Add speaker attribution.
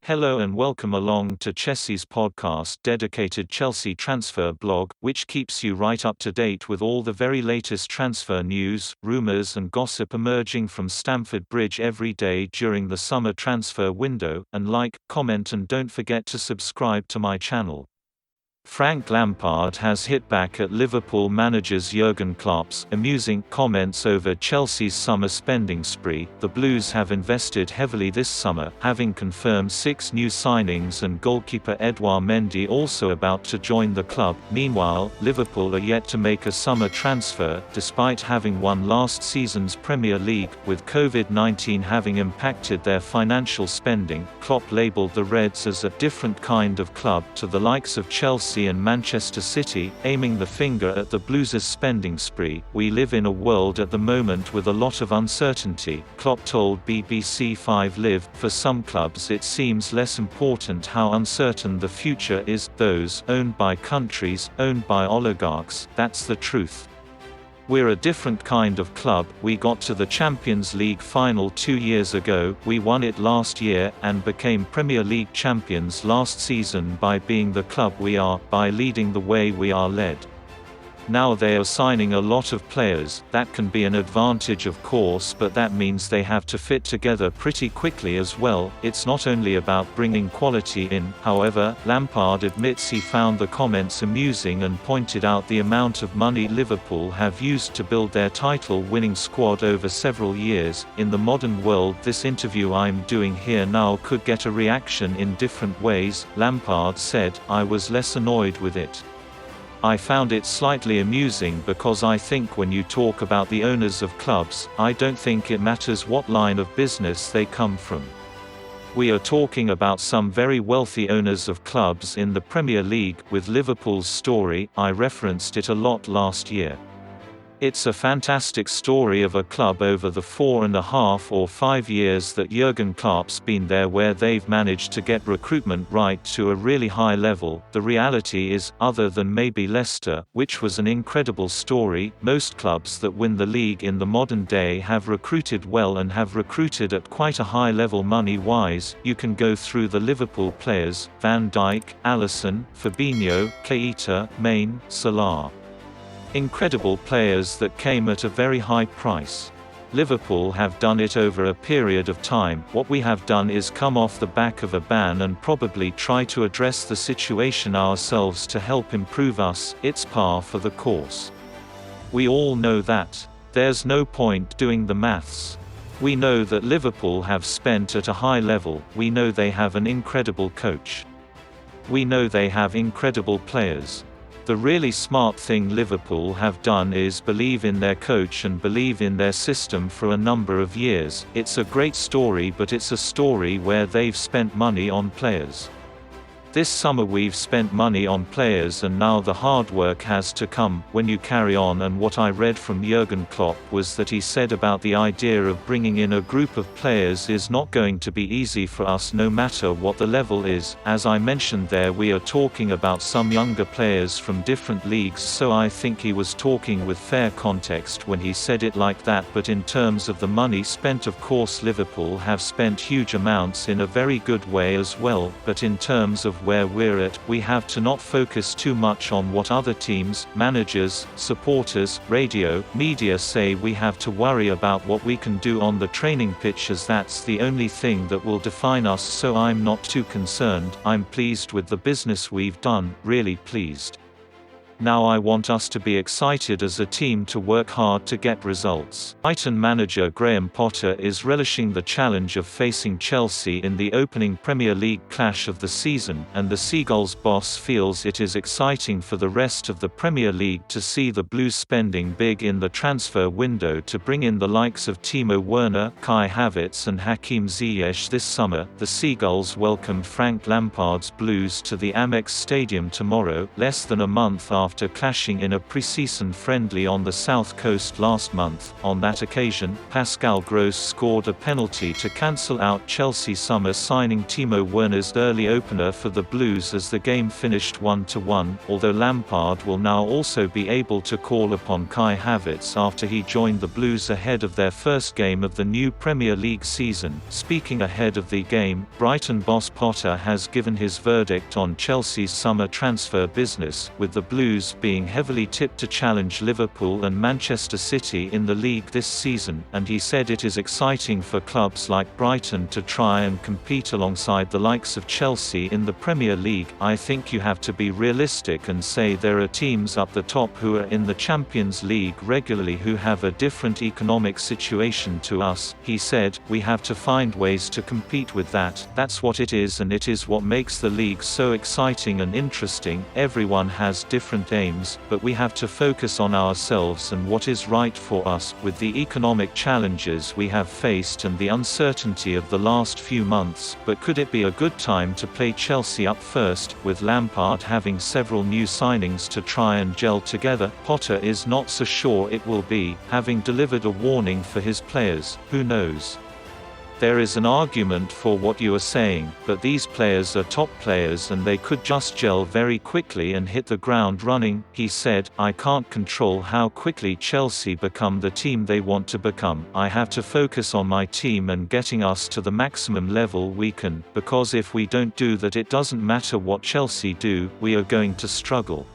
Speaker 1: Hello and welcome along to Chelsea's podcast dedicated Chelsea transfer blog, which keeps you right up to date with all the very latest transfer news, rumours and gossip emerging from Stamford Bridge every day during the summer transfer window. And like, comment and don't forget to subscribe to my channel. Frank Lampard has hit back at Liverpool managers Jurgen Klopp's amusing comments over Chelsea's summer spending spree. The Blues have invested heavily this summer, having confirmed 6 new signings and goalkeeper Edouard Mendy also about to join the club. Meanwhile, Liverpool are yet to make a summer transfer, despite having won last season's Premier League. With COVID-19 having impacted their financial spending, Klopp labelled the Reds as a different kind of club to the likes of Chelsea and Manchester City, aiming the finger at the Blues' spending spree. "We live in a world at the moment with a lot of uncertainty," Klopp told BBC 5 Live. "For some clubs it seems less important how uncertain the future is. Those owned by countries, owned by oligarchs, that's the truth. We're a different kind of club. We got to the Champions League final 2 years ago, we won it last year, and became Premier League champions last season by being the club we are, by leading the way we are led. Now they are signing a lot of players. That can be an advantage of course, but that means they have to fit together pretty quickly as well. It's not only about bringing quality in." However, Lampard admits he found the comments amusing and pointed out the amount of money Liverpool have used to build their title-winning squad over several years. "In the modern world, this interview I'm doing here now could get a reaction in different ways," Lampard said. "I was less annoyed with it. I found it slightly amusing because I think when you talk about the owners of clubs, I don't think it matters what line of business they come from. We are talking about some very wealthy owners of clubs in the Premier League. With Liverpool's story, I referenced it a lot last year. It's a fantastic story of a club over the 4.5 or 5 years that Jurgen Klopp's been there, where they've managed to get recruitment right to a really high level. The reality is, other than maybe Leicester, which was an incredible story, most clubs that win the league in the modern day have recruited well and have recruited at quite a high level money-wise. You can go through the Liverpool players: Van Dijk, Alisson, Fabinho, Keita, Mane, Salah. Incredible players that came at a very high price. Liverpool have done it over a period of time. What we have done is come off the back of a ban and probably try to address the situation ourselves to help improve us. It's par for the course. We all know that. There's no point doing the maths. We know that Liverpool have spent at a high level. We know they have an incredible coach. We know they have incredible players. The really smart thing Liverpool have done is believe in their coach and believe in their system for a number of years. It's a great story, but it's a story where they've spent money on players. This summer we've spent money on players and now the hard work has to come when you carry on. And what I read from Jurgen Klopp was that he said about the idea of bringing in a group of players is not going to be easy for us no matter what the level is. As I mentioned there, we are talking about some younger players from different leagues, so I think he was talking with fair context when he said it like that. But in terms of the money spent, of course Liverpool have spent huge amounts in a very good way as well. But in terms of where we're at, we have to not focus too much on what other teams, managers, supporters, radio, media say. We have to worry about what we can do on the training pitch, as that's the only thing that will define us. So I'm not too concerned. I'm pleased with the business we've done, really pleased. Now I want us to be excited as a team to work hard to get results." Brighton manager Graham Potter is relishing the challenge of facing Chelsea in the opening Premier League clash of the season, and the Seagulls boss feels it is exciting for the rest of the Premier League to see the Blues spending big in the transfer window to bring in the likes of Timo Werner, Kai Havertz and Hakim Ziyech this summer. The Seagulls welcomed Frank Lampard's Blues to the Amex Stadium tomorrow, less than a month after after clashing in a pre-season friendly on the South Coast last month. On that occasion, Pascal Gross scored a penalty to cancel out Chelsea summer signing Timo Werner's early opener for the Blues as the game finished 1-1, although Lampard will now also be able to call upon Kai Havertz after he joined the Blues ahead of their first game of the new Premier League season. Speaking ahead of the game, Brighton boss Potter has given his verdict on Chelsea's summer transfer business, with the Blues being heavily tipped to challenge Liverpool and Manchester City in the league this season, and he said it is exciting for clubs like Brighton to try and compete alongside the likes of Chelsea in the Premier League. I think you have to be realistic and say there are teams up the top who are in the Champions League regularly who have a different economic situation to us. He said, we have to find ways to compete with that. That's what it is, and it is what makes the league so exciting and interesting. Everyone has different aims, but we have to focus on ourselves and what is right for us. With the economic challenges we have faced and the uncertainty of the last few months, but could it be a good time to play Chelsea up first, with Lampard having several new signings to try and gel together? Potter is not so sure it will be, having delivered a warning for his players. Who knows? There is an argument for what you are saying, but these players are top players and they could just gel very quickly and hit the ground running, he said. I can't control how quickly Chelsea become the team they want to become. I have to focus on my team and getting us to the maximum level we can, because if we don't do that, it doesn't matter what Chelsea do, we are going to struggle.